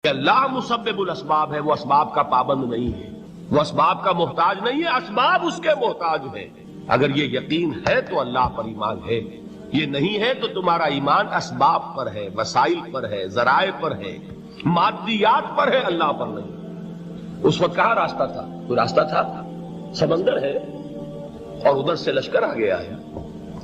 کہ اللہ مسبب الاسباب ہے، وہ اسباب کا پابند نہیں ہے، وہ اسباب کا محتاج نہیں ہے، اسباب اس کے محتاج ہیں۔ اگر یہ یقین ہے تو اللہ پر ایمان ہے، یہ نہیں ہے تو تمہارا ایمان اسباب پر ہے، وسائل پر ہے، ذرائع پر ہے، مادیات پر ہے، اللہ پر نہیں۔ اس وقت کہاں راستہ تھا؟ کوئی راستہ تھا؟ سمندر ہے اور ادھر سے لشکر آ گیا ہے۔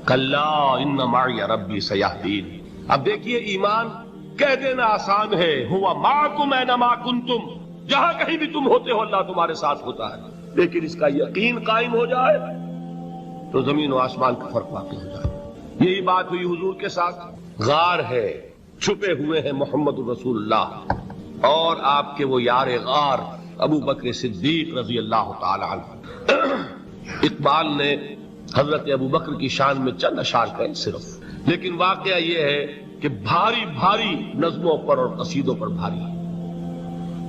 کلا ان معی ربی سیہدین۔ اب دیکھیے ایمان کہہ دینا آسان ہے، ہوا معکم اینما کنتم، جہاں کہیں بھی تم ہوتے ہو اللہ تمہارے ساتھ ہوتا ہے، لیکن اس کا یقین قائم ہو جائے تو زمین و آسمان کا فرق واقع ہو جائے۔ یہی بات ہوئی حضور کے ساتھ۔ غار ہے، چھپے ہوئے ہیں محمد رسول اللہ اور آپ کے وہ یار غار ابو بکر صدیق رضی اللہ تعالی عنہ۔ اقبال نے حضرت ابو بکر کی شان میں چند اشعار کہے صرف، لیکن واقعہ یہ ہے کہ بھاری بھاری نظموں پر اور قصیدوں پر بھاری،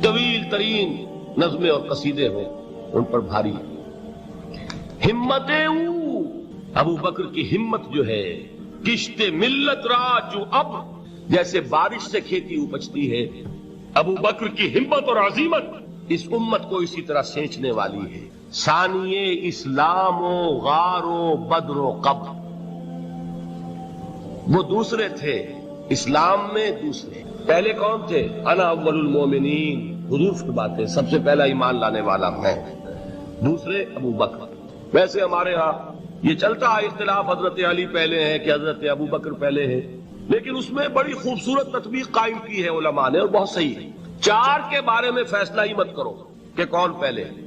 طویل ترین نظمیں اور قصیدے ہوں ان پر بھاری۔ ہمتیں ابو بکر کی ہمت جو ہے، کشت ملت را جو اب جیسے بارش سے کھیتی اپجتی ہے، ابو بکر کی ہمت اور عزیمت اس امت کو اسی طرح سینچنے والی ہے۔ ثانیے اسلام و غار و بدر و قبر، وہ دوسرے تھے اسلام میں، دوسرے پہلے کون تھے؟ انا اول المومنین، حضور فرماتے سب سے پہلا ایمان لانے والا میں، دوسرے ابو بکر۔ ویسے ہمارے ہاں یہ چلتا ہے اختلاف، حضرت علی پہلے ہیں کہ حضرت ابو بکر پہلے ہیں، لیکن اس میں بڑی خوبصورت تطبیق قائم کی ہے علماء نے اور بہت صحیح ہے۔ چار کے بارے میں فیصلہ ہی مت کرو کہ کون پہلے ہے،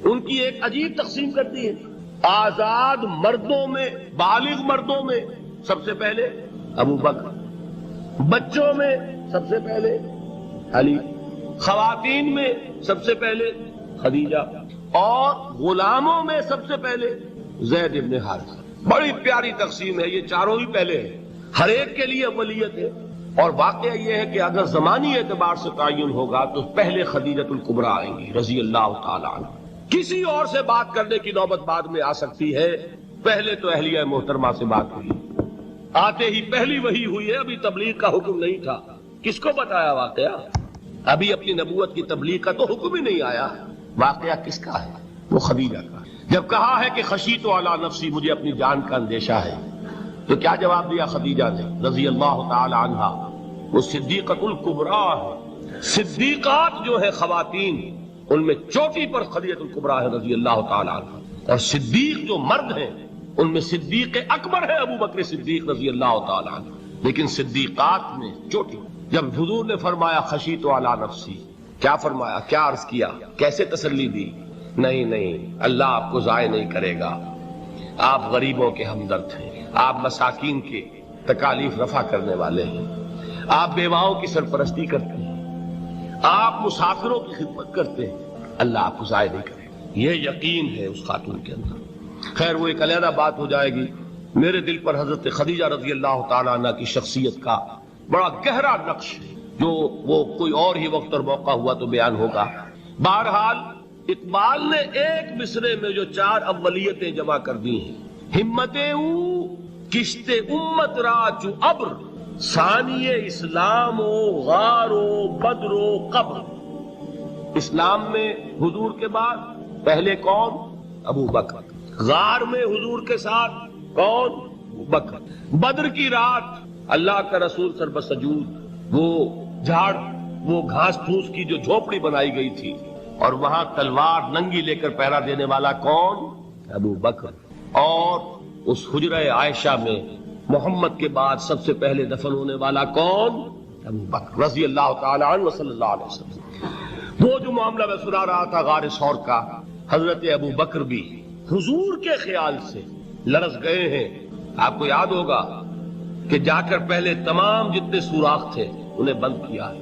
ان کی ایک عجیب تقسیم کرتی ہے۔ آزاد مردوں میں، بالغ مردوں میں سب سے پہلے ابو بکر، بچوں میں سب سے پہلے علی، خواتین میں سب سے پہلے خدیجہ، اور غلاموں میں سب سے پہلے زید ابن حارثہ۔ بڑی پیاری تقسیم ہے، یہ چاروں ہی پہلے ہیں، ہر ایک کے لیے اولیت ہے۔ اور واقعہ یہ ہے کہ اگر زمانی اعتبار سے تعین ہوگا تو پہلے خدیجۃ الکبریٰ آئیں گی رضی اللہ تعالی عنہ۔ کسی اور سے بات کرنے کی نوبت بعد میں آ سکتی ہے، پہلے تو اہلیہ محترمہ سے بات ہوئی، آتے ہی پہلی وحی ہوئی ہے، ابھی تبلیغ کا حکم نہیں تھا۔ کس کو بتایا واقعہ؟ ابھی اپنی نبوت کی تبلیغ کا تو حکم ہی نہیں آیا۔ واقعہ کس کا ہے؟ وہ خدیجہ کا۔ جب کہا ہے کہ خشیت علی نفسی، مجھے اپنی جان کا اندیشہ ہے، تو کیا جواب دیا خدیجہ نے رضی اللہ تعالی عنہا؟ وہ صدیقۃ الکبریٰ ہے۔ صدیقات جو ہے خواتین، ان میں چوٹی پر خدیجۃ الکبریٰ ہے رضی اللہ تعالی عنہ، اور صدیق جو مرد ہیں ان میں صدیق اکبر ہے ابو بکر صدیق رضی اللہ تعالی عنہ، لیکن صدیقات میں چوٹی۔ جب حضور نے فرمایا خشیت علی نفسی، کیا فرمایا؟ کیا عرض کیا؟ کیسے تسلی دی؟ نہیں، اللہ آپ کو ضائع نہیں کرے گا، آپ غریبوں کے ہمدرد ہیں، آپ مساکین کے تکالیف رفع کرنے والے ہیں، آپ بیواؤں کی سرپرستی کرتے ہیں، آپ مسافروں کی خدمت کرتے ہیں، اللہ آپ کو ضائع نہیں کرے گا۔ یہ یقین ہے اس خاتون کے اندر۔ خیر وہ ایک علیحدہ بات ہو جائے گی۔ میرے دل پر حضرت خدیجہ رضی اللہ تعالیٰ عنہ کی شخصیت کا بڑا گہرا نقش ہے، جو وہ کوئی اور ہی وقت اور موقع ہوا تو بیان ہوگا۔ بہرحال اقبال نے ایک مصرے میں جو چار اولیتیں جمع کر دی ہیں، ہمتیں کشت امت را چو ابر، ثانی اسلام و غار و بدر و قبر۔ اسلام میں حضور کے بعد پہلے کون؟ ابو بکر۔ غار میں حضور کے ساتھ کون؟ ابو بکر۔ بدر کی رات اللہ کا رسول سر بسجود، وہ جھاڑ، وہ گھاس پھوس کی جو جھوپڑی بنائی گئی تھی، اور وہاں تلوار ننگی لے کر پہرا دینے والا کون؟ ابو بکر۔ اور اس حجرہ عائشہ میں محمد کے بعد سب سے پہلے دفن ہونے والا کون؟ ابو بکر رضی اللہ تعالی عنہ صلی اللہ علیہ وسلم۔ وہ جو معاملہ میں سنا رہا تھا غار ثور کا، حضرت ابو بکر بھی حضور کے خیال سے لرز گئے ہیں۔ آپ کو یاد ہوگا کہ جا کر پہلے تمام جتنے سوراخ تھے انہیں بند کیا،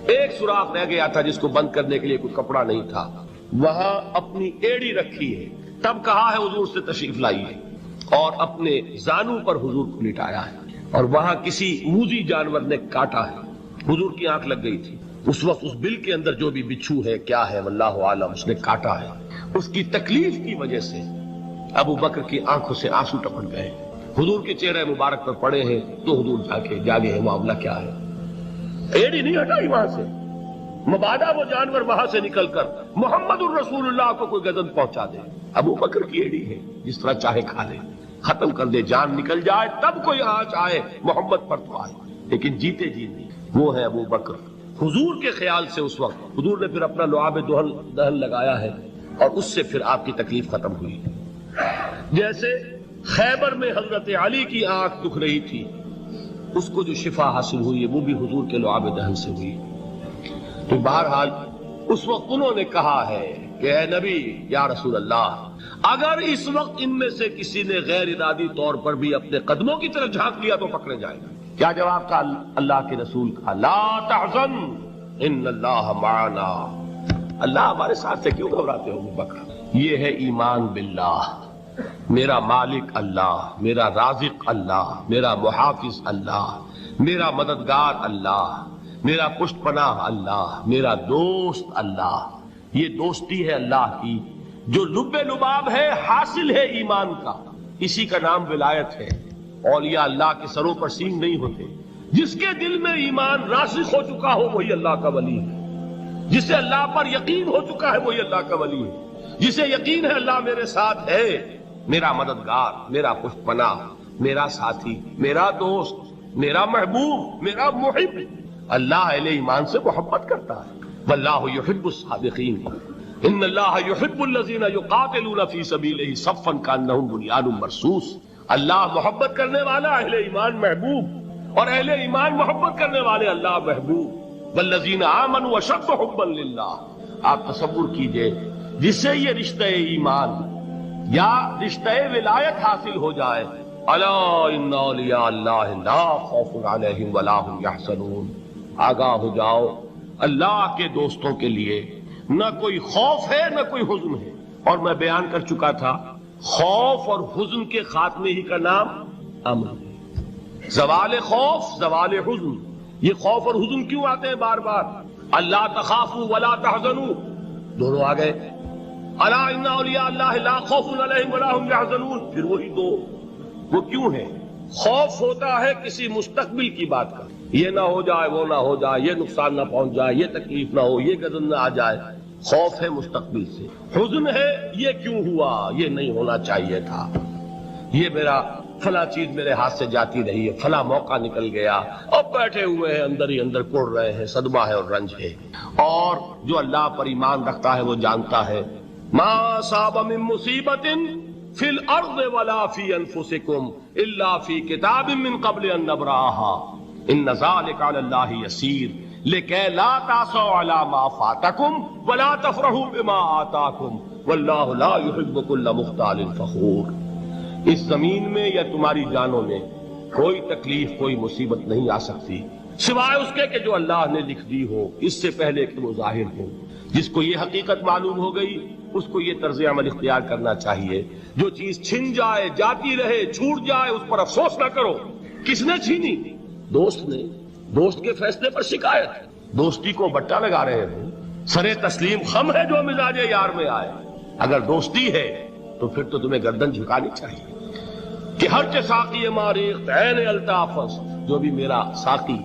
ایک سوراخ رہ گیا تھا جس کو بند کرنے کے لیے کوئی کپڑا نہیں تھا، وہاں اپنی ایڑی رکھی ہے، تب کہا ہے حضور سے تشریف لائیے، اور اپنے زانو پر حضور کو لٹایا ہے، اور وہاں کسی موذی جانور نے کاٹا ہے، حضور کی آنکھ لگ گئی تھی، اس وقت اس بل کے اندر جو بھی بچھو ہے کیا ہے واللہ عالم، اس نے کاٹا ہے۔ اس کی تکلیف کی وجہ سے ابو بکر کی آنکھوں سے آنسو ٹپک گئے، حضور کے چہرے مبارک پر پڑے ہیں، تو حضور جاگے ہیں، معاملہ کیا ہے؟ ایڑی نہیں ہٹائی وہاں سے، مبادا وہ جانور وہاں سے نکل کر محمد الرسول اللہ کو کوئی گزن پہنچا دے. ابو بکر کی ایڑی ہے، جس طرح چاہے کھا لے، ختم کر دے، جان نکل جائے تب کوئی آنچ آئے محمد پر تو آئے، لیکن جیتے جی نہیں. وہ ہے ابو بکر. حضور کے خیال سے اس وقت حضور نے پھر اپنا لعاب دہن لگایا ہے اور اس سے پھر آپ کی تکلیف ختم ہوئی. جیسے خیبر میں حضرت علی کی آنکھ دکھ رہی تھی، اس کو جو شفا حاصل ہوئی ہے وہ بھی حضور کے لعاب دہن سے ہوئی. تو بہرحال اس وقت انہوں نے کہا ہے کہ اے نبی یا رسول اللہ، اگر اس وقت ان میں سے کسی نے غیر ارادی طور پر بھی اپنے قدموں کی طرف جھانک لیا تو پکڑے جائے گا. کیا جواب تھا اللہ کے رسول کا؟ لا تحزن ان اللہ معنا. اللہ ہمارے ساتھ سے کیوں گھبراتے ہو ابو بکر؟ یہ ہے ایمان باللہ. میرا مالک اللہ، میرا رازق اللہ، میرا محافظ اللہ، میرا مددگار اللہ، میرا پشت پناہ اللہ، میرا دوست اللہ. یہ دوستی ہے اللہ کی جو لب لباب ہے، حاصل ہے ایمان کا. اسی کا نام ولایت ہے. اولیاء اللہ کے سروں پر سینگ نہیں ہوتے. جس کے دل میں ایمان راسخ ہو چکا ہو وہی اللہ کا ولی ہے. جسے اللہ پر یقین ہو چکا ہے وہی اللہ کا ولی ہے. جسے یقین ہے اللہ میرے ساتھ ہے، میرا مددگار، میرا پشت پناہ، میرا ساتھی، میرا دوست، میرا محبوب، میرا محب. اللہ اہل ایمان سے محبت کرتا ہے. واللہ یحب الصادقین. ان اللہ یحب الذین یقاتلون فی سبیلہ صفا کانہم بنیان مرصوص. اللہ محبت کرنے والا، اہل ایمان محبوب، اور اہل ایمان محبت کرنے والے اللہ محبوب. والذین آمنوا اشد حبا للہ. آپ تصور کیجئے جسے یہ رشتہ ایمان یا رشتہ ولایت حاصل ہو جائے، الا ان اولیاء اللہ لا خوف علیہم ولا هم یحزنون. آگاہ ہو جاؤ، اللہ کے دوستوں کے لیے نہ کوئی خوف ہے نہ کوئی حزن ہے. اور میں بیان کر چکا تھا خوف اور حزن کے خاتمے ہی کا نام امن ہے. زوال خوف، زوال حزن. یہ خوف اور حزن کیوں آتے ہیں بار بار؟ اللہ تخافوا ولا تحزنوا، دونوں آ گئے. الا ان اولیاء اللہ لا خوف علیہم ولا هم یحزنون، پھر وہی دو. وہ کیوں ہے؟ خوف ہوتا ہے کسی مستقبل کی بات کا، یہ نہ ہو جائے، وہ نہ ہو جائے، یہ نقصان نہ پہنچ جائے، یہ تکلیف نہ ہو، یہ غضب نہ آ جائے. خوف ہے مستقبل سے. حزن ہے یہ کیوں ہوا، یہ نہیں ہونا چاہیے تھا، یہ میرا فلاں چیز میرے ہاتھ سے جاتی رہی ہے، فلاں موقع نکل گیا، اب بیٹھے ہوئے ہیں اندر ہی اندر کڑ رہے ہیں، صدمہ ہے اور رنج ہے. اور جو اللہ پر ایمان رکھتا ہے وہ جانتا ہے ما اصاب من مصیبت فی الارض ولا فی انفسکم الا فی کتاب من قبل ان نبرأها ان ذلک علی اللہ یسیر لکہ لا تعصوا علی ما فاتکم ولا تفرحوا بما آتاکم واللہ لا یحب کل مختال فخور. اس زمین میں یا تمہاری جانوں میں کوئی تکلیف، کوئی مصیبت نہیں آ سکتی سوائے اس کے کہ جو اللہ نے لکھ دی ہو اس سے پہلے کہ وہ ظاہر ہو. جس کو یہ حقیقت معلوم ہو گئی اس کو یہ طرز عمل اختیار کرنا چاہیے. جو چیز چھن جائے، جاتی رہے، چھوٹ جائے، اس پر افسوس نہ کرو. کس نے چھینی؟ دوست نے. دوست کے فیصلے پر شکایت. دوستی کو بٹا لگا رہے ہو. سرے تسلیم خم ہے جو مزاج یار میں آئے. اگر دوستی ہے تو پھر تو تمہیں گردن جھکانی چاہیے کہ ہر چے ساقی ماریخت عین الطاف، جو بھی میرا ساقی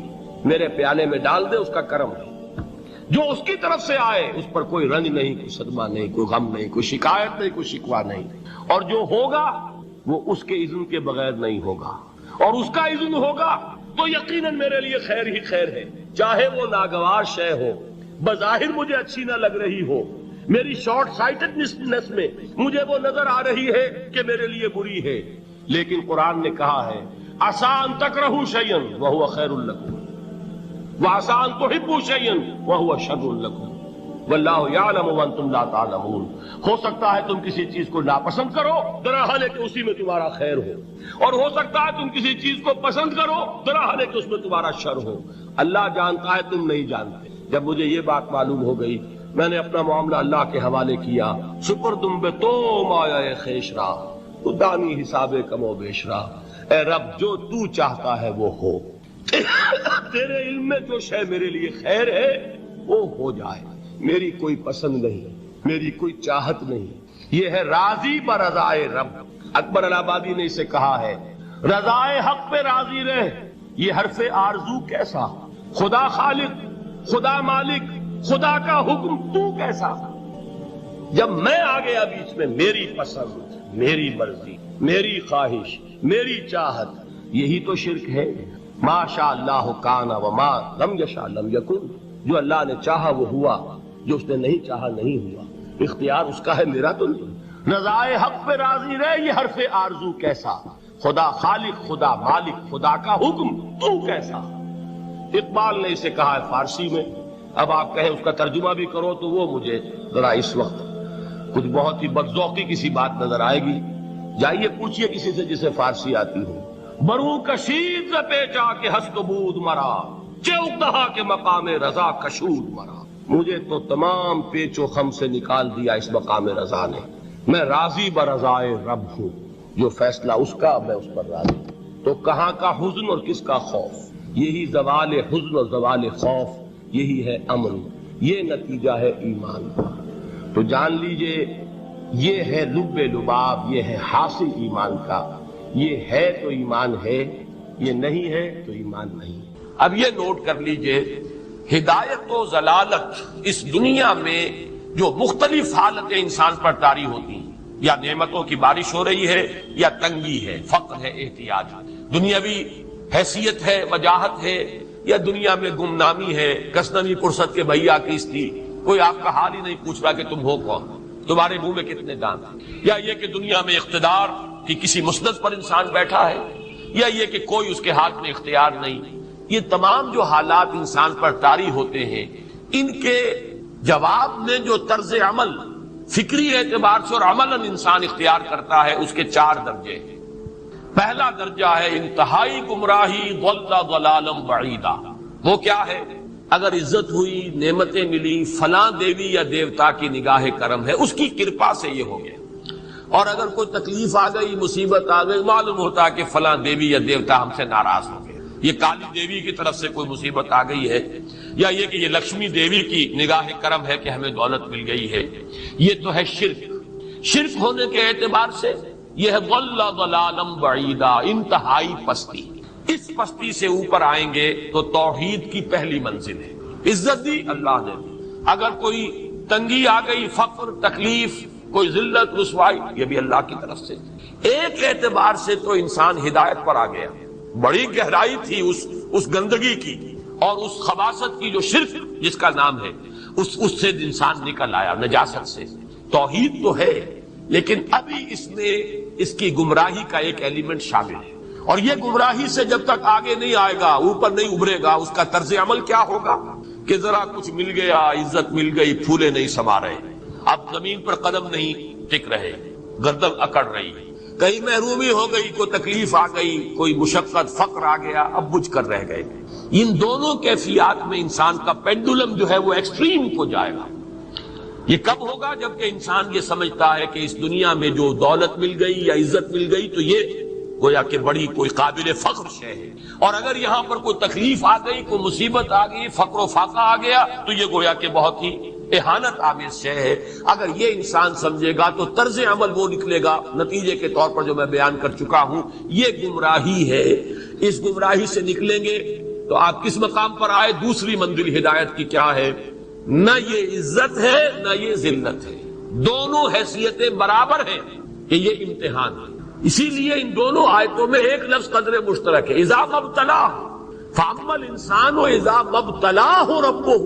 میرے پیالے میں ڈال دے اس کا کرم ہے. جو اس کی طرف سے آئے اس پر کوئی رنج نہیں، کوئی صدمہ نہیں، کوئی غم نہیں، کوئی شکایت نہیں، کوئی شکوہ نہیں. اور جو ہوگا وہ اس کے اذن کے بغیر نہیں ہوگا، اور اس کا اذن ہوگا تو یقیناً میرے لیے خیر ہی خیر ہے. چاہے وہ ناگوار شے ہو، بظاہر مجھے اچھی نہ لگ رہی ہو، میری شارٹ سائٹڈنس میں مجھے وہ نظر آ رہی ہے کہ میرے لیے بری ہے، لیکن قرآن نے کہا ہے عسیٰ ان تکرہوا شیئا وہو خیر لکم وعسیٰ ان تحبوا شیئا وہو شر لکم واللہ یعلم وانتم لا تعلمون. ہو سکتا ہے تم کسی چیز کو ناپسند کرو درحال ہے کہ اسی میں تمہارا خیر ہو، اور ہو سکتا ہے تم کسی چیز کو پسند کرو درحال ہے کہ اس میں تمہارا شر ہو. اللہ جانتا ہے، تم نہیں جانتے. جب مجھے یہ بات معلوم ہو گئی میں نے اپنا معاملہ اللہ کے حوالے کیا. سپردم بے تو مایا خیش را تو دانی حساب کم و بیش را. اے رب جو تو چاہتا ہے وہ ہو، تیرے علم میں جو شے میرے لیے خیر ہے وہ ہو جائے. میری کوئی پسند نہیں، میری کوئی چاہت نہیں. یہ ہے راضی برضائے رب. اکبر الہآبادی نے اسے کہا ہے رضائے حق پہ راضی رہ. یہ حرف آرزو کیسا؟ خدا خالق، خدا مالک، خدا کا حکم تو کیسا؟ جب میں آ گیا بیچ میں، میری پسند، میری مرضی، میری خواہش، میری چاہت، یہی تو شرک ہے۔ ما شاء اللہ کان وما لم یشاء لم یکن، جو اللہ نے چاہا وہ ہوا، جو اس نے نہیں چاہا نہیں ہوا۔ اختیار اس کا ہے، میرا تو نہیں۔ رضائے حق پہ راضی رہے، یہ حرف آرزو کیسا؟ خدا خالق، خدا مالک، خدا کا حکم تو کیسا؟ اقبال نے اسے کہا ہے فارسی میں، اب آپ کہیں اس کا ترجمہ بھی کرو تو وہ مجھے ذرا اس وقت کچھ بہت ہی بدذوقی کسی بات نظر آئے گی۔ جائیے پوچھئے کسی سے جسے فارسی آتی ہو۔ برو کشید ز پیچا کے ہست و بود مرا، چوک دہا کے مقام رضا کشود مرا۔ مجھے تو تمام پیچ و خم سے نکال دیا اس مقام رضا نے، میں راضی برضائے رب ہوں، جو فیصلہ اس کا میں اس پر راضی ہوں۔ تو کہاں کا حزن اور کس کا خوف؟ یہی زوال حزن اور زوال خوف، یہی ہے امن، یہ نتیجہ ہے ایمان کا۔ تو جان لیجئے یہ ہے لب لباب، یہ ہے حاصل ایمان کا۔ یہ ہے تو ایمان ہے، یہ نہیں ہے تو ایمان نہیں۔ اب یہ نوٹ کر لیجئے، ہدایت و ضلالت اس دنیا میں جو مختلف حالتیں انسان پر طاری ہوتی ہیں، یا نعمتوں کی بارش ہو رہی ہے، یا تنگی ہے، فقر ہے، احتیاج، دنیاوی حیثیت ہے، وجاہت ہے، یا دنیا میں گمنامی ہے، کسنوی پرست کے بھیا کیستی، کوئی آپ کا حال ہی نہیں پوچھ رہا کہ تم ہو کون، تمہارے منہ میں کتنے دانت ہیں، یا یہ کہ دنیا میں اقتدار کی کسی مسند پر انسان بیٹھا ہے، یا یہ کہ کوئی اس کے ہاتھ میں اختیار نہیں۔ یہ تمام جو حالات انسان پر طاری ہوتے ہیں، ان کے جواب میں جو طرز عمل فکری اعتبار سے اور عملاً انسان اختیار کرتا ہے، اس کے 4 درجے ہیں۔ پہلا درجہ ہے انتہائی گمراہی، ضل ضلالا بعیدا۔ وہ کیا ہے؟ اگر عزت ہوئی، نعمتیں ملی، فلاں دیوی یا دیوتا کی نگاہ کرم ہے، اس کی کرپا سے یہ ہو گیا۔ اور اگر کوئی تکلیف آ گئی، مصیبت آ گئی، معلوم ہوتا ہے کہ فلاں دیوی یا دیوتا ہم سے ناراض ہو گئے، یہ کالی دیوی کی طرف سے کوئی مصیبت آ گئی ہے، یا یہ کہ یہ لکشمی دیوی کی نگاہ کرم ہے کہ ہمیں دولت مل گئی ہے۔ یہ تو ہے شرک۔ شرک ہونے کے اعتبار سے یہ ہے ضل ضلالا بعیدا، انتہائی پستی۔ اس پستی سے اوپر آئیں گے تو توحید کی پہلی منزل ہے۔ عزت دی اللہ نے دی، اگر کوئی تنگی آ گئی، فقر، تکلیف، کوئی ذلت، رسوائی، یہ بھی اللہ کی طرف سے۔ ایک اعتبار سے تو انسان ہدایت پر آ گیا، بڑی گہرائی تھی اس گندگی کی اور اس خباثت کی جو شرک جس کا نام ہے، اس سے انسان نکل آیا، نجاست سے۔ توحید تو ہے، لیکن ابھی اس میں اس کی گمراہی کا ایک ایلیمنٹ شامل ہے، اور یہ گمراہی سے جب تک آگے نہیں آئے گا، اوپر نہیں ابھرے گا، اس کا طرز عمل کیا ہوگا کہ ذرا کچھ مل گیا، عزت مل گئی، پھولے نہیں سما رہے، اب زمین پر قدم نہیں ٹک رہے، گردن اکڑ رہی، کہیں محرومی ہو گئی، کوئی تکلیف آ گئی، کوئی مشقت، فقر آ گیا، اب بجھ کر رہ گئے۔ ان دونوں کیفیات میں انسان کا پینڈولم جو ہے وہ ایکسٹریم کو جائے گا۔ یہ کب ہوگا؟ جبکہ انسان یہ سمجھتا ہے کہ اس دنیا میں جو دولت مل گئی یا عزت مل گئی تو یہ گویا کہ بڑی کوئی قابل فخر شے ہے، اور اگر یہاں پر کوئی تکلیف آ گئی، کوئی مصیبت آ گئی، فقر و فاقہ آ گیا تو یہ گویا کہ بہت ہی اہانت آمیز شے ہے۔ اگر یہ انسان سمجھے گا تو طرز عمل وہ نکلے گا نتیجے کے طور پر جو میں بیان کر چکا ہوں، یہ گمراہی ہے۔ اس گمراہی سے نکلیں گے تو آپ کس مقام پر آئے؟ دوسری منزل ہدایت کی کیا ہے؟ نہ یہ عزت ہے نہ یہ ذلت ہے، دونوں حیثیتیں برابر ہیں کہ یہ امتحان ہے۔ اسی لیے ان دونوں آیتوں میں ایک لفظ قدر مشترک ہے، اذا مبتلاہ فاما الانسان اذا مبتلاہ ربہ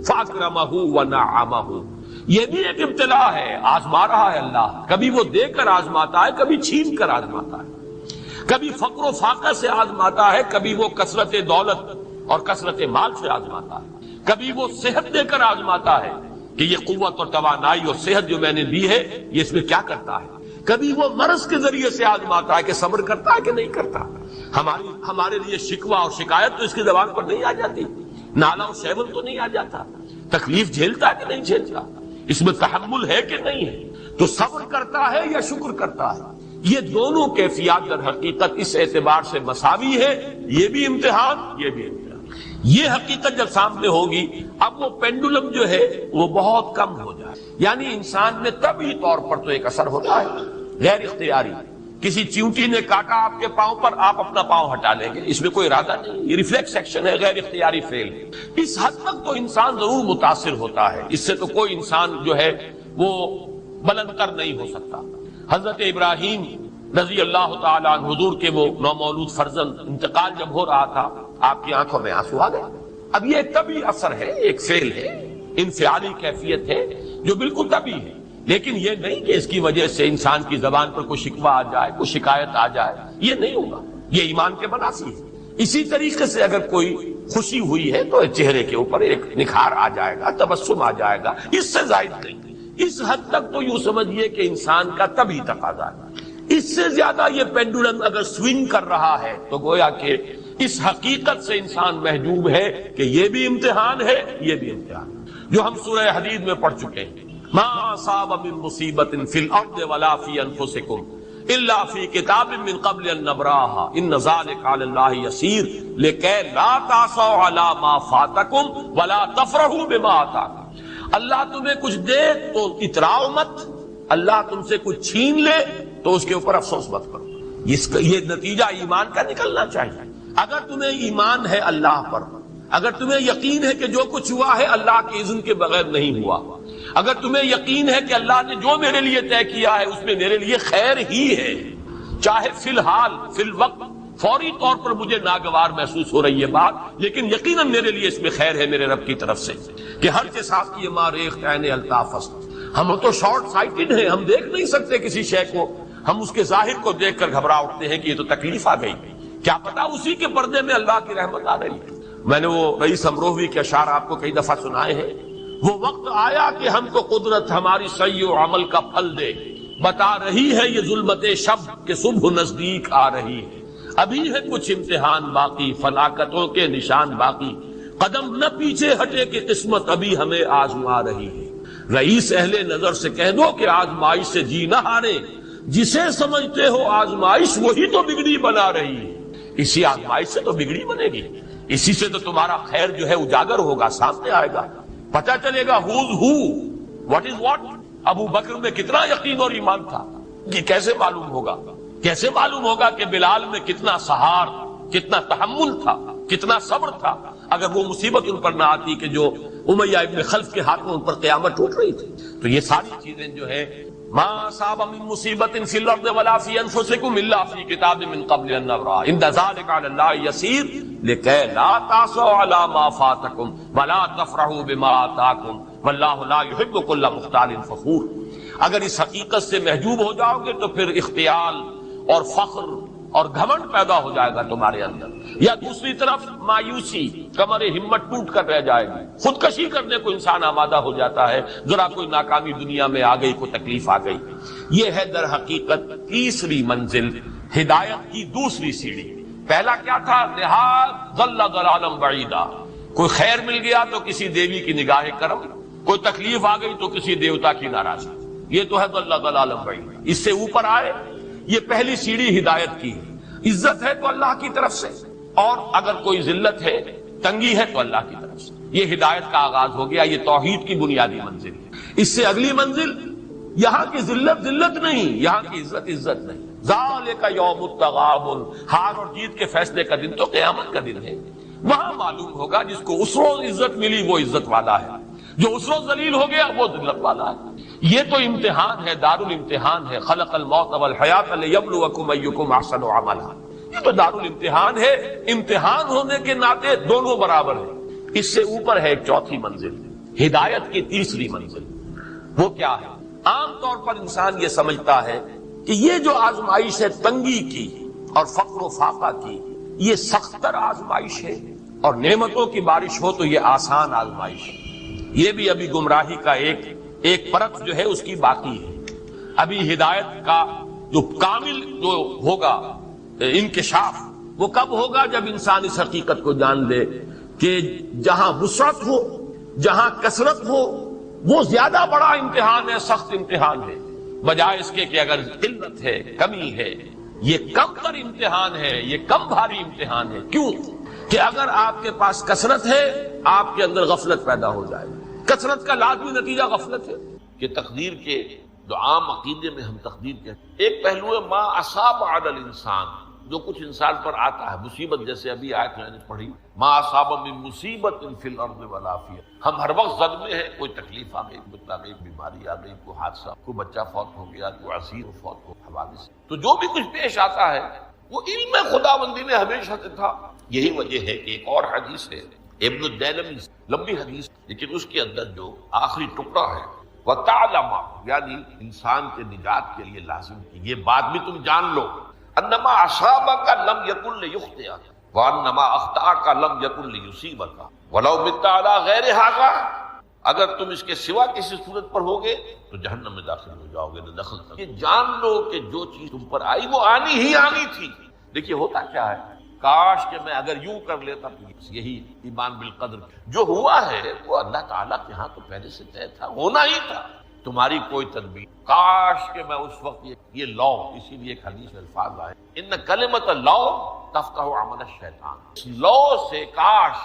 فاکرمہ ونعمہ۔ یہ بھی ایک ابتلا ہے، آزما رہا ہے اللہ، کبھی وہ دے کر آزماتا ہے، کبھی چھین کر آزماتا ہے، کبھی فقر و فاقہ سے آزماتا ہے، کبھی وہ کثرت دولت اور کثرت مال سے آزماتا ہے، کبھی وہ صحت دے کر آزماتا ہے کہ یہ قوت اور توانائی اور صحت جو میں نے دی ہے یہ اس میں کیا کرتا ہے، کبھی وہ مرض کے ذریعے سے آزماتا ہے کہ صبر کرتا ہے کہ نہیں کرتا۔ ہمارے لیے شکوہ اور شکایت تو اس کی زبان پر نہیں آ جاتی، نالا اور شیون تو نہیں آ جاتا، تکلیف جھیلتا ہے کہ نہیں جھیلتا، اس میں تحمل ہے کہ نہیں ہے، تو صبر کرتا ہے یا شکر کرتا ہے۔ یہ دونوں کیفیات در حقیقت اس اعتبار سے مساوی ہے، یہ بھی امتحان، یہ بھی امتحان۔ یہ حقیقت جب سامنے ہوگی، اب وہ پینڈولم جو ہے وہ بہت کم ہو جائے، یعنی انسان میں طبعی طور پر تو ایک اثر ہوتا ہے غیر اختیاری کسی چیونٹی نے کاٹا آپ کے پاؤں پر، آپ اپنا پاؤں ہٹا لیں گے، اس میں کوئی ارادہ نہیں، یہ ریفلیکس ایکشن ہے، غیر اختیاری فعل ہے۔ اس حد تک تو انسان ضرور متاثر ہوتا ہے، اس سے تو کوئی انسان جو ہے وہ بلند تر نہیں ہو سکتا۔ حضرت ابراہیم رضی اللہ تعالیٰ عنہ، حضور کے وہ نومولود فرزند، انتقال جب ہو رہا تھا آپ کی آنکھوں میں آنسو آ گئے۔ اب یہ ایک طبعی اثر ہے، ایک فعل ہے، انفعالی کیفیت ہے جو بالکل طبعی ہے، لیکن یہ نہیں کہ اس کی وجہ سے انسان کی زبان پر کوئی شکوہ آ جائے، کوئی شکایت آ جائے، یہ نہیں ہوگا، یہ ایمان کے منافی ہے۔ اسی طریقے سے اگر کوئی خوشی ہوئی ہے تو چہرے کے اوپر ایک نکھار آ جائے گا، تبسم آ جائے گا، اس سے زائد نہیں۔ اس حد تک تو یوں سمجھیے کہ انسان کا طبعی تقاضا ہے۔ اس سے زیادہ یہ پینڈولم اگر سوئنگ کر رہا ہے تو گویا کہ اس حقیقت سے انسان محجوب ہے کہ یہ بھی امتحان ہے، یہ بھی امتحان ہے، جو ہم سورہ حدید میں پڑھ چکے ہیں۔ ما اصاب من مصیبت فی الارض ولا فی انفسکم الا فی کتاب من قبل ان نبراها ان ذلک علی اللہ یسیر لکی لا تعصوا علی ما فاتکم ولا تفرحوا بما آتاکم۔ اللہ تمہیں کچھ دے تو اتراؤ مت، اللہ تم سے کچھ چھین لے تو اس کے اوپر افسوس مت کرو۔ یہ نتیجہ ایمان کا نکلنا چاہیے۔ اگر تمہیں ایمان ہے اللہ پر، اگر تمہیں یقین ہے کہ جو کچھ ہوا ہے اللہ کے اذن کے بغیر نہیں ہوا، اگر تمہیں یقین ہے کہ اللہ نے جو میرے لیے طے کیا ہے اس میں میرے لیے خیر ہی ہے، چاہے فی الحال فی الوقت فوری طور پر مجھے ناگوار محسوس ہو رہی ہے بات، لیکن یقیناً میرے لیے اس میں خیر ہے میرے رب کی طرف سے، کہ ہر کے ساتھ کی ماریخ عین الطاف است۔ ہم تو شارٹ سائٹڈ ہیں، ہم دیکھ نہیں سکتے کسی شے کو، ہم اس کے ظاہر کو دیکھ کر گھبرا اٹھتے ہیں کہ یہ تو تکلیف آ گئی، کیا پتا اسی کے پردے میں اللہ کی رحمت آ رہی ہے۔ میں نے وہ رئیس امروہوی کے اشعار آپ کو کئی دفعہ سنائے ہیں۔ وہ وقت آیا کہ ہم کو قدرت ہماری سعی و عمل کا پھل دے، بتا رہی ہے یہ ظلمت شب کہ صبح نزدیک آ رہی ہے، ابھی ہے کچھ امتحان باقی، فلاکتوں کے نشان باقی، قدم نہ پیچھے ہٹے کہ قسمت ابھی ہمیں آزما رہی ہے۔ رئیس اہل نظر سے کہہ دو کہ آزمائش سے جی نہ ہارے، جسے سمجھتے ہو آزمائش وہی تو بگڑی بنا رہی ہے۔ اسی آزمائش سے تو بگڑی بنے گی، اسی سے تو تمہارا خیر جو ہے اجاگر ہوگا، سامنے آئے گا، پتہ چلے گا who's who, what is what۔ ابو بکر میں کتنا یقین اور ایمان تھا، یہ کیسے معلوم ہوگا؟ کیسے معلوم ہوگا کہ بلال میں کتنا سہار، کتنا تحمل تھا، کتنا صبر تھا، اگر وہ مصیبت ان پر نہ آتی کہ جو امیہ ابن خلف کے ہاتھوں ان پر قیامت ٹوٹ رہی تھی۔ تو یہ ساری چیزیں جو ہے ما اصاب من مصیبت فی الارض ولا فی انفسکم الا فی کتاب من قبل ان نبرأ ان ذلک علی اللہ یسیر لکی لا تعصوا علی ما فاتکم ولا تفرحوا بما آتاکم واللہ لا یحب کل مختال فخور۔ اگر اس حقیقت سے محجوب ہو جاؤ گے تو پھر اختیال اور فخر اور گھمنڈ پیدا ہو جائے گا تمہارے اندر، یا دوسری طرف مایوسی، کمر ہمت ٹوٹ کر رہ جائے گی، خودکشی کرنے کو انسان آمادہ ہو جاتا ہے، ذرا کوئی ناکامی دنیا میں آ گئی، کوئی تکلیف آ گئی۔ یہ ہے در حقیقت تیسری منزل، ہدایت کی دوسری سیڑھی۔ پہلا کیا تھا؟ نہاد ضل ضلالا بعیدا، کوئی خیر مل گیا تو کسی دیوی کی نگاہ کرم، کوئی تکلیف آ گئی تو کسی دیوتا کی ناراضگی، یہ تو ہے ضل ضلالا بعیدا۔ اس سے اوپر آئے، یہ پہلی سیڑھی ہدایت کی ہے۔ عزت ہے تو اللہ کی طرف سے، اور اگر کوئی ذلت ہے، تنگی ہے تو اللہ کی طرف سے، یہ ہدایت کا آغاز ہو گیا، یہ توحید کی بنیادی منزل ہے۔ اس سے اگلی منزل، یہاں کی ذلت ذلت نہیں، یہاں کی عزت عزت نہیں۔ ذالک یوم التغابن، ہار اور جیت کے فیصلے کا دن تو قیامت کا دن ہے، وہاں معلوم ہوگا جس کو اس روز عزت ملی وہ عزت والا ہے، جو اس روز ذلیل ہو گیا وہ ذلت والا ہے۔ یہ تو امتحان ہے، دار الامتحان ہے، خلق الموت والحیات لیبلوکم ایکم احسن عملا، یہ تو دار الامتحان ہے، امتحان ہونے کے ناطے دونوں برابر ہیں۔ اس سے اوپر ہے ایک چوتھی منزل، ہدایت کی تیسری منزل۔ وہ کیا ہے؟ عام طور پر انسان یہ سمجھتا ہے کہ یہ جو آزمائش ہے تنگی کی اور فقر و فاقہ کی، یہ سخت تر آزمائش ہے، اور نعمتوں کی بارش ہو تو یہ آسان آزمائش ہے۔ یہ بھی ابھی گمراہی کا ایک پرت جو ہے اس کی باقی ہے۔ ابھی ہدایت کا جو کامل جو ہوگا انکشاف وہ کب ہوگا؟ جب انسان اس حقیقت کو جان لے کہ جہاں وسعت ہو، جہاں کثرت ہو، وہ زیادہ بڑا امتحان ہے، سخت امتحان ہے، بجائے اس کے کہ اگر قلت ہے، کمی ہے، یہ کم تر امتحان ہے، یہ کم بھاری امتحان ہے۔ کیوں؟ کہ اگر آپ کے پاس کثرت ہے آپ کے اندر غفلت پیدا ہو جائے گی۔ کثرت کا لازمی نتیجہ غفلت ہے، کہ تقدیر کے جو عام عقیدے میں ہم تقدیر کہتے ہیں. ایک پہلو ہے ما اصاب علی الانسان، جو کچھ انسان پر آتا ہے مصیبت، جیسے ابھی آیت میں نے پڑھی ما اصاب من مصیبت فی الارض ولا فی، ہم ہر وقت صدمے ہیں، کوئی تکلیف آ گئی، کوئی گئی، بیماری آ گئی، کوئی حادثہ، کوئی بچہ فوت ہو گیا، کوئی عزیز فوت ہو، حوادث. تو جو بھی کچھ پیش آتا ہے وہ علم خداوندی میں ہمیشہ سے تھا. یہی وجہ ہے کہ ایک اور حدیث ہے ابن الدیلمی، لمبی حدیث، لیکن اس کے اندر جو آخری ٹکڑا ہے وَتَعْلَمَ، یعنی انسان کے نجات کے لیے لازم کی یہ بات بھی تم جان لو، انما اصابک لم یکن لیخطئک وانما اخطأک لم یکن لیصیبک ولو مت علی غیر ھذا، اگر تم اس کے سوا کسی صورت پر ہوگے تو جہنم میں داخل ہو جاؤ گے، نہ دخل کر. یہ جان لو کہ جو چیز تم پر آئی وہ آنی ہی آنی تھی. دیکھیے ہوتا کیا ہے، کاش کہ میں اگر یوں کر لیتا تو یہی ایمان بالقدر. جو ہوا ہے وہ اللہ تعالیٰ کے ہاں تو پہلے سے طے تھا، ہونا ہی تھا، تمہاری کوئی تدبیر. کاش کہ میں اس وقت یہ لو، اسی لیے ایک حدیث میں الفاظ آئے ان کلمۃ لو تفتح عمل الشیطان، اس لو سے کاش،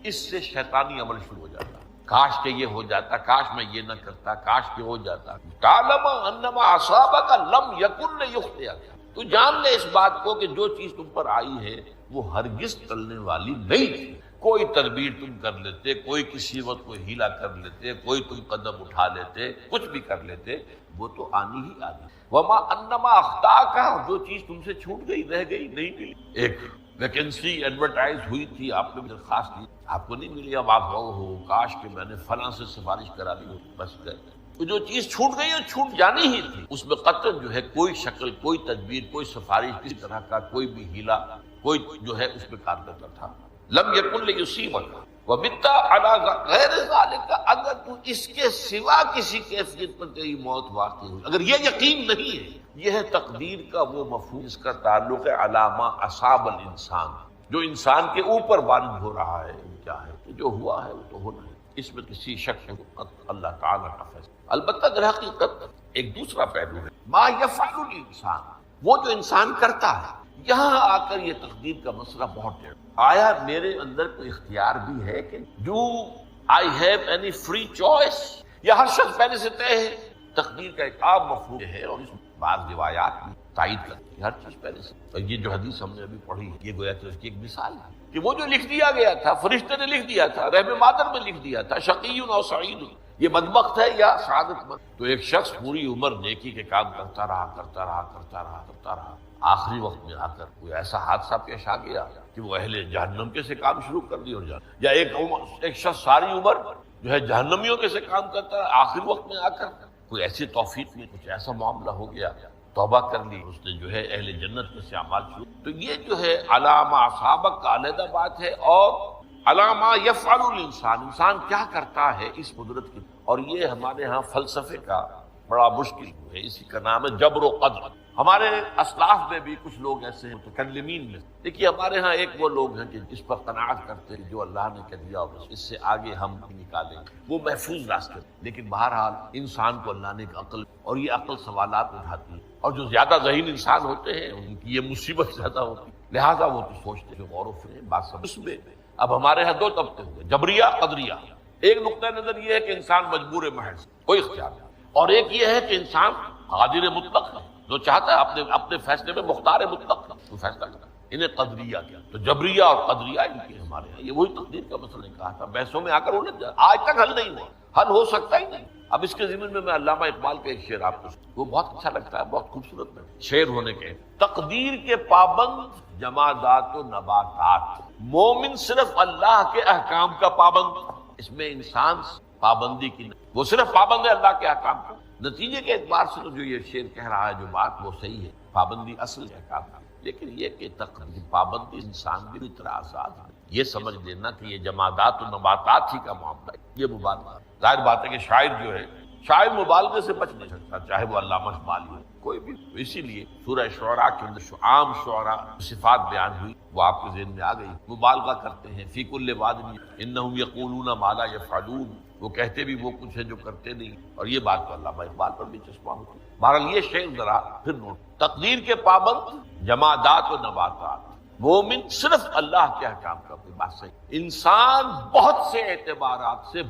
اس سے شیطانی عمل شروع ہو جاتا. کاش کہ یہ ہو جاتا، کاش میں یہ نہ کرتا، کاش کہ ہو جاتا. تعلم انما اصابک لم یکن لیخطئک، تو جان لے اس بات کو کہ جو چیز تم پر آئی ہے وہ ہرگز ٹلنے والی نہیں تھی. کوئی تدبیر تم کر لیتے، کوئی کسی وقت کوئی ہیلا کر لیتے، کوئی تم قدم اٹھا لیتے، کچھ بھی کر لیتے، وہ تو آنی ہی آنی. وما انما اخطاک، جو چیز تم سے چھوٹ گئی، رہ گئی، نہیں ملی. ایک ویکینسی ایڈورٹائز ہوئی تھی، آپ نے بھی درخواست دی، آپ کو نہیں ملی، اب آپ ہو کاش کہ میں نے فلاں سے سفارش کرا دی ہو، بس گئے. جو چیز چھوٹ گئی ہے چھوٹ جانی ہی تھی. اس میں قطعاً جو ہے کوئی شکل، کوئی تدبیر، کوئی سفارش کسی طرح کا کوئی بھی ہیلا، کوئی جو ہے اس میں کارگر تھا. لم یکن لیصیبک ومت علی غیر ذلک، اگر تو اس کے سوا کسی کیفیت پر تیری موت واقع ہوئی، اگر یہ یقین نہیں ہے، یہ ہے تقدیر کا وہ مفہوم اس کا تعلق ہے علامہ اصاب الانسان، جو انسان کے اوپر وارد ہو رہا ہے. کیا ہے کہ جو ہوا ہے وہ تو ہونا ہے، اس میں کسی شک کو اللہ تعالیٰ کا فیصلہ. البتہ در حقیقت ایک دوسرا پہلو ہے ما یفعل الانسان، وہ جو انسان کرتا ہے. یہاں آ کر یہ تقدیر کا مسئلہ بہت ٹیڑھا. آیا میرے اندر کوئی اختیار بھی ہے کہ do I have any free choice, یا ہر شخص پہلے سے طے ہے؟ تقدیر کا ایک عام مفہوم ہے اور اس بعض روایات میں تائید کرتی ہے ہر چیز پہلے سے. اور یہ جو حدیث ہم نے ابھی پڑھی یہ گویا کہ اس کی ایک مثال ہے کہ وہ جو لکھ دیا گیا تھا، فرشتے نے لکھ دیا تھا، رحم مادر میں لکھ دیا تھا، شقی و سعید، یہ بدبخت ہے یا سعادت مند. تو ایک شخص پوری عمر نیکی کے کام کرتا رہا، آخری وقت میں آ کر کوئی ایسا حادثہ پیش آ گیا کہ وہ اہل جہنم کے سے کام شروع کر دیا، یا ایک شخص ساری عمر جو ہے جہنمیوں کے سے کام کرتا رہا، آخری وقت میں آ کر کوئی ایسی توفیق میں کچھ ایسا معاملہ ہو گیا، توبہ کر لی، اس نے جو ہے اہل جنت میں سے اعمال شروع. تو یہ جو ہے علامہ اصابک کا علیحدہ بات ہے، اور علامہ یفعل الانسان، انسان کیا کرتا ہے اس قدرت کی. اور یہ ہمارے ہاں فلسفے کا بڑا مشکل ہے، اسی کا نام ہے جبر و قدر. ہمارے اسلاف میں بھی کچھ لوگ ایسے ہیں متکلمین میں. دیکھیے ہمارے ہاں ایک وہ لوگ ہیں کہ اس پر قناعت کرتے ہیں جو اللہ نے کہہ دیا اس سے آگے ہم نکالیں، وہ محفوظ راستے. لیکن بہرحال انسان کو اللہ نے ایک عقل، اور یہ عقل سوالات اٹھاتی ہے، اور جو زیادہ ذہین انسان ہوتے ہیں ان کی یہ مصیبت زیادہ ہوتی ہے، لہٰذا وہ تو سوچتے ہیں، غور و فکر بات سمجھ. اس میں اب ہمارے ہاں دو طبقے ہوئے، جبریہ قدریہ. ایک نقطہ نظر یہ ہے کہ انسان مجبور محض، کوئی اختیار نہیں، اور ایک یہ ہے کہ انسان قادر مطلق ہے، جو چاہتا ہے اپنے فیصلے میں مختار مطلق ہے، تو فیصلہ کرتا ہے. انہیں قدریہ کیا، تو جبریہ اور قدریہ ان کے ہمارے ہیں. یہ وہی تقدیر کا مسئلہ کہا تھا، بحثوں میں آ کر الجھ جائے، آج تک حل نہیں ہوا، حل ہو سکتا ہی نہیں. اب اس کے ضمن میں علامہ اقبال کا ایک شعر آپ کو، وہ بہت اچھا لگتا ہے، بہت خوبصورت میں شعر ہونے کے. تقدیر کے پابند جمادات و نباتات، مومن صرف اللہ کے احکام کا پابند. اس میں انسان پابندی کی نہیں، وہ صرف پابند ہے اللہ کے احکام کا. نتیجے کے اعتبار سے تو جو یہ شعر کہہ رہا ہے جو بات وہ صحیح ہے، پابندی اصل احکام کا. لیکن یہ کہ تقدیر پابندی انسان بھی طرح آزاد ہے. یہ سمجھ لینا کہ یہ جمادات و نباتات ہی کا معاملہ ہے، یہ مبالغہ. ظاہر بات ہے کہ شاعر جو ہے، شاعر مبالغے سے بچ نہیں سکتا، چاہے وہ علامہ اقبال ہو کوئی بھی. اسی لیے سورہ شعراء کے اندر عام شعراء صفات بیان ہوئی، وہ آپ کے ذہن میں آ گئی. مبالغہ کرتے ہیں، فی کل واد انہم یقولون ما لا یفعلون، وہ کہتے بھی وہ کچھ ہے جو کرتے نہیں. اور یہ بات تو علامہ اقبال پر بھی چشمہ ہوتی. بہرحال یہ شعر ذرا پھر نوٹ، تقدیر کے پابند جمادات و نباتات، مومن صرف اللہ کے احکام کا. کوئی بات صحیح، انسان بہت سے اعتبارات سے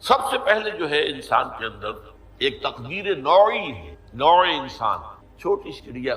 سب سے پہلے جو ہے انسان کے اندر ایک تقدیر نوعی ہے، نوع انسان، چھوٹی سی چڑیا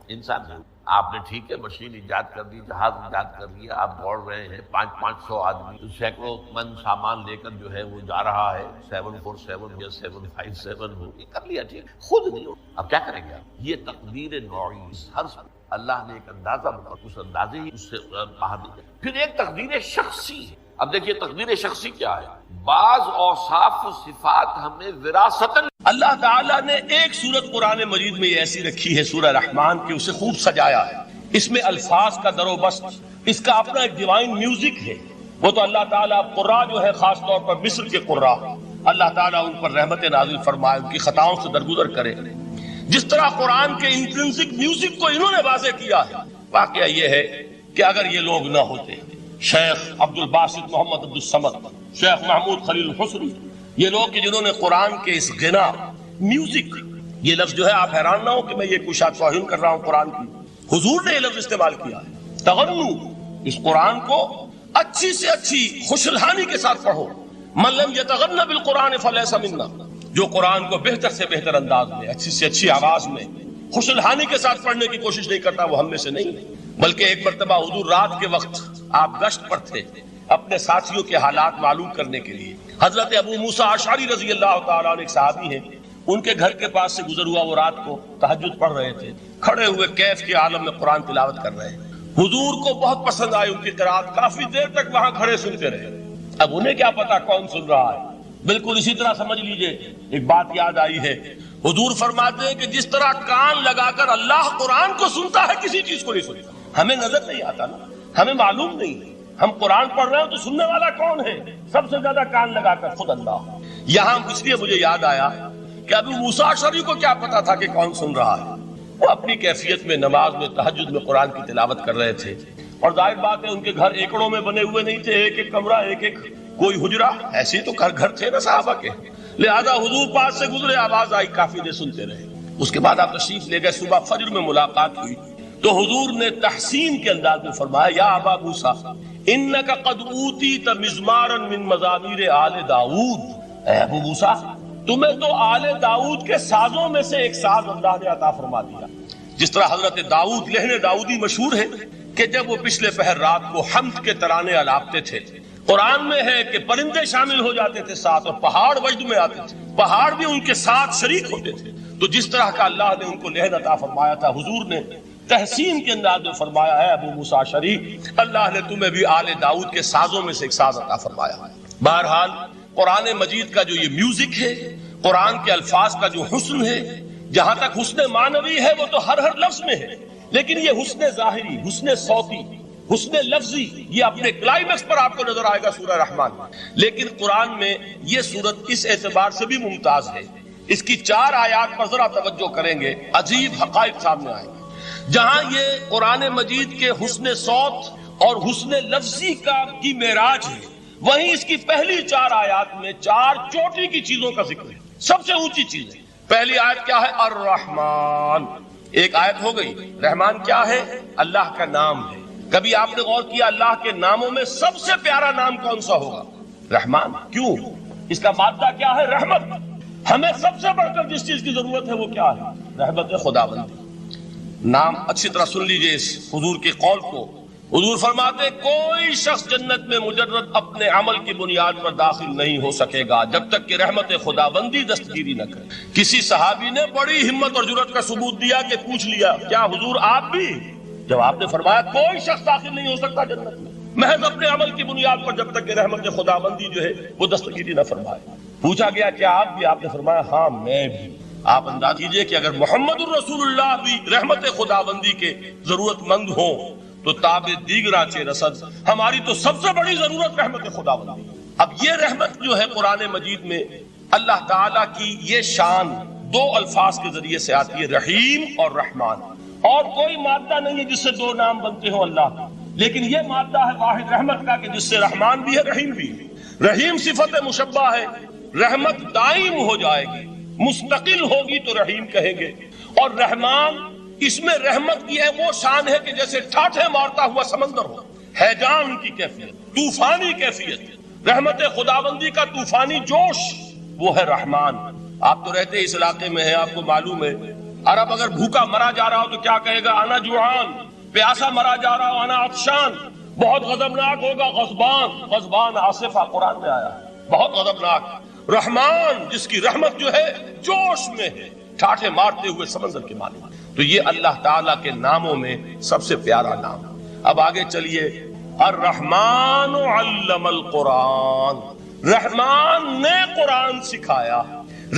انسان ہے۔ آپ نے ٹھیک ہے مشین ایجاد کر دی، جہاز ایجاد کر دیا، آپ دوڑ رہے ہیں 500 آدمی سینکڑوں من سامان لے کر جو ہے وہ جا رہا ہے، 747 یا 757 ہو، یہ کر لیا ٹھیک، خود نہیں ہو، اب کیا کریں گے آپ؟ یہ تقدیر نوعی، ہر اللہ نے ایک اندازہ بنا، اس اندازے ہی اس سے باہر نہیں جائے۔ پھر ایک تقدیر شخصی ہے۔ اب دیکھیے تقدیر شخصی کیا ہے؟ بعض اوصاف و صفات ہمیں وراثتاً اللہ تعالیٰ نے ایک سورت قرآن مجید میں ایسی رکھی ہے سورہ رحمان کی، اسے خوب سجایا ہے، اس میں الفاظ کا در و بست، اس کا اپنا ایک ڈیوائن میوزک ہے۔ وہ تو اللہ تعالیٰ قراء جو ہے خاص طور پر مصر کے قراء، اللہ تعالیٰ ان پر رحمت نازل فرمائے، ان کی خطاؤں سے درگزر کرے۔ جس طرح قرآن کے انٹرنسک میوزک کو انہوں نے واضح کیا ہے، واقعہ یہ ہے کہ اگر یہ لوگ نہ ہوتے، شیخ عبد الباسط محمد عبد الصمد، شیخ محمود خلیل الحسنی، یہ لوگ کہ جنہوں نے قرآن کے اس غنا، میوزک، یہ لفظ جو ہے آپ حیران نہ ہو کہ میں یہ کوئی شاید توہین کر رہا ہوں قرآن کی، حضور نے یہ لفظ استعمال کیا ہے، تغنو، اس قرآن کو اچھی سے اچھی خوشلحانی کے ساتھ پڑھو، من لم یتغن بالقرآن فلیس منا، جو قرآن کو بہتر سے بہتر انداز میں، اچھی سے اچھی آواز میں، خوشلحانی کے ساتھ پڑھنے کی کوشش نہیں کرتا، وہ ہم میں سے نہیں۔ بلکہ ایک مرتبہ حضور رات کے وقت آپ گشت پر تھے اپنے ساتھیوں کے حالات معلوم کرنے کے لیے، حضرت ابو موسیٰ اشعری رضی اللہ تعالیٰ عنہ ایک صحابی ہیں، ان کے گھر کے پاس سے گزر ہوا، وہ رات کو تہجد پڑھ رہے تھے، کھڑے ہوئے کیف کے عالم میں قرآن تلاوت کر رہے ہیں، حضور کو بہت پسند آئی ان کی قرات، کافی دیر تک وہاں کھڑے سنتے رہے۔ اب انہیں کیا پتا کون سن رہا ہے، بالکل اسی طرح سمجھ لیجئے ایک بات یاد آئی ہے، حضور فرماتے ہیں کہ جس طرح کان لگا کر اللہ قرآن کو سنتا ہے کسی چیز کو نہیں سنتا، ہمیں نظر نہیں آتا نا، ہمیں معلوم نہیں، ہم قرآن پڑھ رہے ہیں تو سننے والا کون ہے؟ سب سے زیادہ کان لگا کر خود اللہ۔ یہاں اس لیے مجھے یاد آیا کہ ابو موسیٰ اشعری کو کیا پتا تھا کہ کون سن رہا ہے، وہ اپنی کیفیت میں نماز میں تہجد میں قرآن کی تلاوت کر رہے تھے، اور ظاہر بات ہے ان کے گھر ایکڑوں میں بنے ہوئے نہیں تھے، ایک ایک کمرہ، ایک ایک کوئی حجرہ، ایسے تو گھر تھے نا صحابہ کے، لہذا حضور پاس سے گزرے، آواز آئی، کافی دیر سنتے رہے، اس کے بعد آپ تشریف لے گئے، صبح فجر میں ملاقات ہوئی تو حضور نے تحسین کے انداز میں فرمایا، یا ابا موسیٰ انک قد اوتیت مزمارا من مزامیر آل داؤد، اے ابو موسیٰ تمہیں تو آل داؤد کے سازوں میں سے ایک ساز اللہ نے عطا فرما دیا۔ جس طرح حضرت داؤد، لہن داؤدی مشہور ہے کہ جب وہ پچھلے پہر رات کو حمد کے ترانے الاپتے تھے، قرآن میں ہے کہ پرندے شامل ہو جاتے تھے ساتھ، اور پہاڑ وجد میں آتے تھے، پہاڑ بھی ان کے ساتھ شریک ہوتے تھے، تو جس طرح کا اللہ نے ان کو لہن عطا فرمایا تھا، حضور نے تحسین کے انداز میں فرمایا ہے ابو موسیٰ اشعری، اللہ نے تمہیں بھی آل داؤد کے سازوں میں سے ایک ساز عطا فرمایا ہے۔ بہرحال قرآن مجید کا جو یہ میوزک ہے، قرآن کے الفاظ کا جو حسن ہے، جہاں تک حسن معنوی ہے وہ تو ہر لفظ میں ہے، لیکن یہ حسن ظاہری، حسن صوتی، حسن لفظی، یہ اپنے کلائمیکس پر آپ کو نظر آئے گا سورہ رحمان میں۔ لیکن قرآن میں یہ سورت اس اعتبار سے بھی ممتاز ہے، اس کی 4 آیات پر ذرا توجہ کریں گے، عجیب حقائق سامنے آئیں گے۔ جہاں یہ قرآن مجید کے حسن صوت اور حسن لفظی کی معراج ہے، وہیں اس کی پہلی 4 آیات میں 4 چوٹی کی چیزوں کا ذکر ہے، سب سے اونچی چیز ہے۔ پہلی آیت کیا ہے؟ الرحمن، ایک آیت ہو گئی۔ رحمان کیا ہے؟ اللہ کا نام ہے۔ کبھی آپ نے غور کیا اللہ کے ناموں میں سب سے پیارا نام کون سا ہوگا؟ رحمان۔ کیوں؟ اس کا مادہ کیا ہے؟ رحمت۔ ہمیں سب سے بڑھ کر جس چیز کی ضرورت ہے وہ کیا ہے؟ رحمت خداوندی۔ نام اچھی طرح سن لیجئے اس حضور کے قول کو۔ حضور فرماتے کوئی شخص جنت میں مجرد اپنے عمل کی بنیاد پر داخل نہیں ہو سکے گا جب تک کہ رحمت خداوندی دستگیری نہ کرے۔ کسی صحابی نے بڑی ہمت اور جرأت کا ثبوت دیا کہ پوچھ لیا، کیا حضور آپ بھی؟ جب آپ نے فرمایا کوئی شخص داخل نہیں ہو سکتا جنت میں محض اپنے عمل کی بنیاد پر جب تک کہ رحمت خداوندی جو ہے وہ دستگیری نہ فرمائے۔ پوچھا گیا کیا آپ بھی؟ آپ نے فرمایا ہاں میں بھی۔ آپ انداز کیجئے کہ اگر محمد الرسول اللہ بھی رحمت خداوندی کے ضرورت مند ہوں تو تاب دیگرا چے رسد، ہماری تو سب سے بڑی ضرورت رحمت خداوندی۔ اب یہ رحمت جو ہے قرآن مجید میں اللہ تعالیٰ کی یہ شان 2 الفاظ کے ذریعے سے آتی ہے، رحیم اور رحمان، اور کوئی مادہ نہیں ہے جس سے 2 نام بنتے ہوں اللہ کا، لیکن یہ مادہ ہے واحد رحمت کا کہ جس سے رحمان بھی ہے رحیم بھی ہے۔ رحیم صفت مشبہ ہے، رحمت دائم ہو جائے گی، مستقل ہوگی تو رحیم کہیں گے، اور رحمان اس میں رحمت کی ہے وہ شان ہے کہ جیسے ٹھاٹھے مارتا ہوا سمندر ہو، ہیجان کی کیفیت، طوفانی کیفیت، رحمت خداوندی کا طوفانی جوش وہ ہے رحمان. آپ تو رہتے اس علاقے میں ہیں، آپ کو معلوم ہے عرب اگر بھوکا مرا جا رہا ہو تو کیا کہے گا؟ انا جوعان. پیاسا مرا جا رہا ہو انا عطشان. بہت غضبناک ہوگا غضبان. غضبان آصفہ قرآن میں آیا، بہت غضبناک. رحمان جس کی رحمت جو ہے جوش میں ہے، ٹھاٹھے مارتے ہوئے سمندر کے مالک. تو یہ اللہ تعالیٰ کے ناموں میں سب سے پیارا نام. اب آگے چلیے. الرحمن علم القرآن، رحمان نے قرآن سکھایا.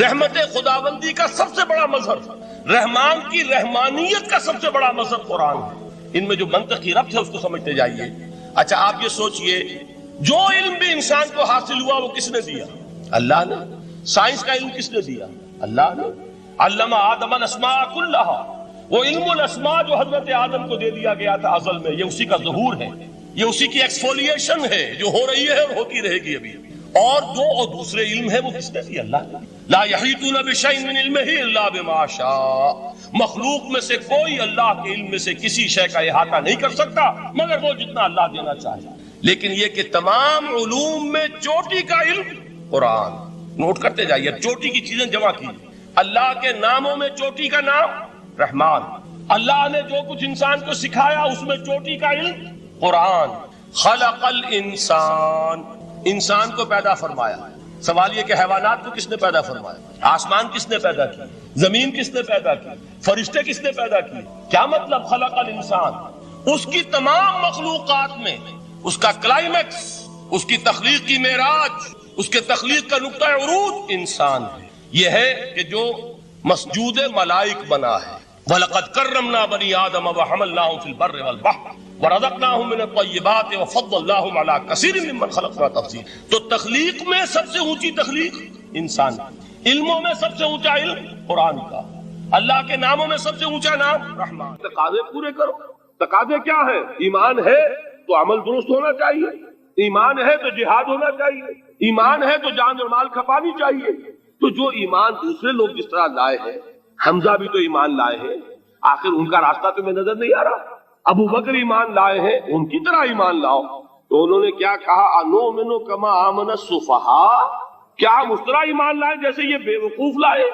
رحمت خداوندی کا سب سے بڑا مظہر، رحمان کی رحمانیت کا سب سے بڑا مظہر قرآن ہے. ان میں جو منطقی ربط ہے اس کو سمجھتے جائیے. اچھا آپ یہ سوچئے، جو علم بھی انسان کو حاصل ہوا وہ کس نے دیا؟ اللہ نے. سائنس کا علم کس نے دیا؟ اللہ نے. علم آدم الاسماء کلھا، وہ علم الاسماء جو حضرت آدم کو دے دیا گیا تھا ازل میں، یہ اسی کا ظہور ہے، یہ اسی کی ایکسفولیشن ہے جو ہو رہی ہے اور ہوتی رہے گی ابھی. اور دوسرے علم ہے وہ کس نے دیا؟ اللہ نے. لا یحیطون بشیء من علمہ الا بما شاء. مخلوق میں سے کوئی اللہ کے علم میں سے کسی شے کا احاطہ نہیں کر سکتا مگر وہ جتنا اللہ دینا چاہے. لیکن یہ کہ تمام علوم میں چوٹی کا علم قرآن. نوٹ کرتے جائیے، چوٹی کی چیزیں جمع کیجیے. اللہ کے ناموں میں چوٹی کا نام رحمان. اللہ نے جو کچھ انسان کو سکھایا اس میں چوٹی کا علم قرآن. خلق الانسان، انسان کو پیدا فرمایا. سوال یہ کہ حیوانات کو کس نے پیدا فرمایا؟ آسمان کس نے پیدا کی؟ زمین کس نے پیدا کی؟ فرشتے کس نے پیدا کی؟ کیا مطلب خلق الانسان؟ اس کی تمام مخلوقات میں اس کا کلائمیکس، اس کی تخلیق کی معراج، اس کے تخلیق کا نقطہ عروج انسان ہے. یہ ہے کہ جو مسجود ملائک بنا ہے. وَلَقَدْ كَرَّمْنَا بَنِي آدَمَ وَحَمَلْنَاهُمْ فِي الْبَرِّ وَالْبَحْرِ وَرَزَقْنَاهُمْ مِنَ الطَّيِّبَاتِ وَفَضَّلْنَاهُمْ عَلَى كَثِيرٍ مِّمَّنْ خَلَقْنَا تَفْضِيلًا. تو تخلیق میں سب سے اونچی تخلیق انسان کی. علموں میں سب سے اونچا علم قرآن کا. اللہ کے ناموں میں سب سے اونچا نام رحمان. تقاضے پورے کرو. تقاضے کیا ہے؟ ایمان ہے تو عمل درست ہونا چاہیے، ایمان ہے تو جہاد ہونا چاہیے، ایمان ہے تو جان اور مال کھپانی چاہیے. تو جو ایمان دوسرے لوگ جس طرح لائے ہیں، حمزہ بھی تو ایمان لائے ہیں، آخر ان کا راستہ تمہیں نظر نہیں آ رہا؟ ابو بکر ایمان لائے ہیں، ان کی طرح ایمان لاؤ. تو انہوں نے کیا کہا؟ انؤمن کما آمن السفہاء. کیا ہم اس طرح ایمان لائے جیسے یہ بے وقوف لائے؟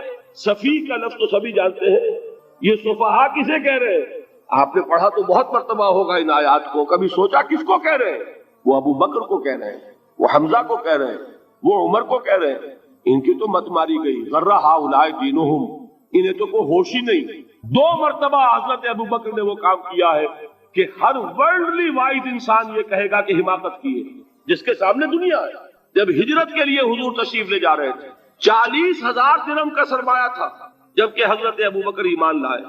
سفیہ کا لفظ تو سبھی جانتے ہیں. یہ سفہاء کسے کہہ رہے ہیں؟ آپ نے پڑھا تو بہت مرتبہ ہوگا ان آیات کو. کبھی سوچا کس کو کہہ رہے ہیں؟ وہ ابو بکر کو کہہ رہے ہیں، وہ حمزہ کو کہہ رہے ہیں، وہ عمر کو کہہ رہے ہیں. ان کی تو مت ماری گئی. غر ہؤلاء دینہم، انہیں تو کوئی ہوش ہی نہیں. 2 مرتبہ حضرت ابو بکر نے وہ کام کیا ہے کہ ہر ورلڈلی وائز انسان یہ کہے گا کہ حماقت کی ہے جس کے سامنے دنیا ہے. جب ہجرت کے لیے حضور تشریف لے جا رہے تھے، 40,000 درہم کا سرمایہ تھا، جبکہ حضرت ابو بکر ایمان لائے.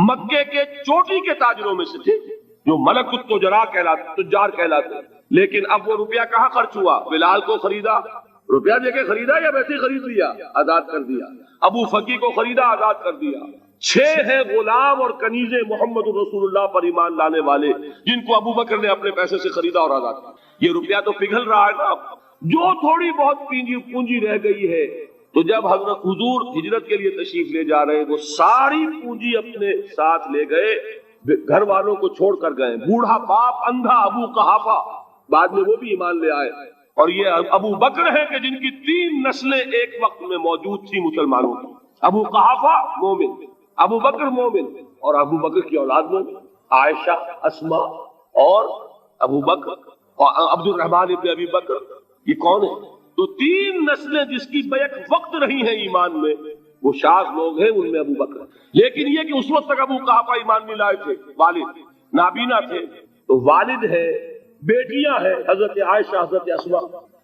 مکے کے چوٹی کے تاجروں میں سے تھے جو ملک التجار کہلاتے. لیکن اب وہ روپیہ کہاں خرچ ہوا؟ بلال کو خریدا، روپیہ دے کے خریدا یا ویسے خرید لیا؟ آزاد کر دیا. ابو فقی کو خریدا، آزاد کر دیا. 6 ہیں غلام اور کنیز محمد رسول اللہ پر ایمان لانے والے جن کو ابو بکر نے اپنے پیسے سے خریدا اور آزاد کیا. یہ روپیہ تو پگھل رہا ہے نا. جو تھوڑی بہت پونجی رہ گئی ہے، تو جب حضرت حضور ہجرت کے لیے تشریف لے جا رہے ہیں، وہ ساری پونجی اپنے ساتھ لے گئے، گھر والوں کو چھوڑ کر گئے. بوڑھا باپ اندھا ابو قحافہ بعد میں وہ بھی ایمان لے آئے. اور یہ ابو بکر ہے کہ جن کی 3 نسلیں ایک وقت میں موجود تھی مسلمانوں کی. ابو قحافہ مومن، ابو بکر مومن، اور ابو بکر کی اولاد مومن، عائشہ، اسماء اور ابو بکر اور عبد الرحمن ابن ابی بکر. یہ کون ہے؟ تو 3 نسلیں جس کی بیک وقت رہی ہیں ایمان میں، وہ شاذ لوگ ہیں، ان میں ابو بکر. لیکن یہ کہ اس وقت تک ابو قحافہ ایمان نہیں لائے تھے، والد نابینا تھے. تو والد ہے، بیٹیاں ہیں، حضرت عائشہ، حضرت اسماء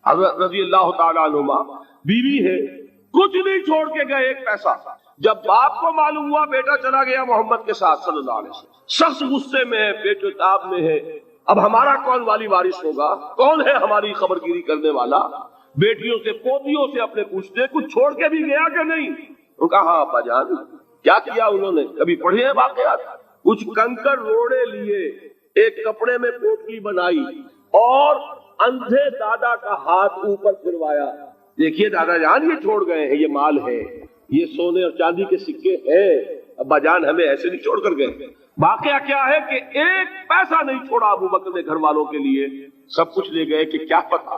حضرت رضی اللہ تعالیٰ عنہما، بیوی ہے. کچھ نہیں چھوڑ کے گئے، ایک پیسہ. جب باپ کو معلوم ہوا بیٹا چلا گیا محمد کے ساتھ صلی اللہ علیہ وسلم، سخت غصے میں ہے، پیچ و تاب میں ہے. اب ہمارا کون والی وارث ہوگا؟ کون ہے ہماری خبر گیری کرنے والا؟ بیٹیوں سے پوتیوں سے اپنے پوچھتے کچھ چھوڑ کے بھی گیا کہ نہیں؟ انہوں نے کہا ہاں ابا جان. کیا کیا انہوں نے؟ کبھی پڑھے ہیں واقعات؟ کچھ کنکر روڑے لیے، ایک کپڑے میں پوٹلی بنائی اور اندھے دادا کا ہاتھ اوپر پھروایا. دیکھیے دادا جان یہ چھوڑ گئے ہیں، یہ مال ہے، یہ سونے اور چاندی کے سکے ہیں، ابا جان ہمیں ایسے نہیں چھوڑ کر گئے. واقعہ کیا ہے کہ ایک پیسہ نہیں چھوڑا ابو بکر نے گھر والوں کے لیے، سب کچھ لے گئے. کہ کیا پتہ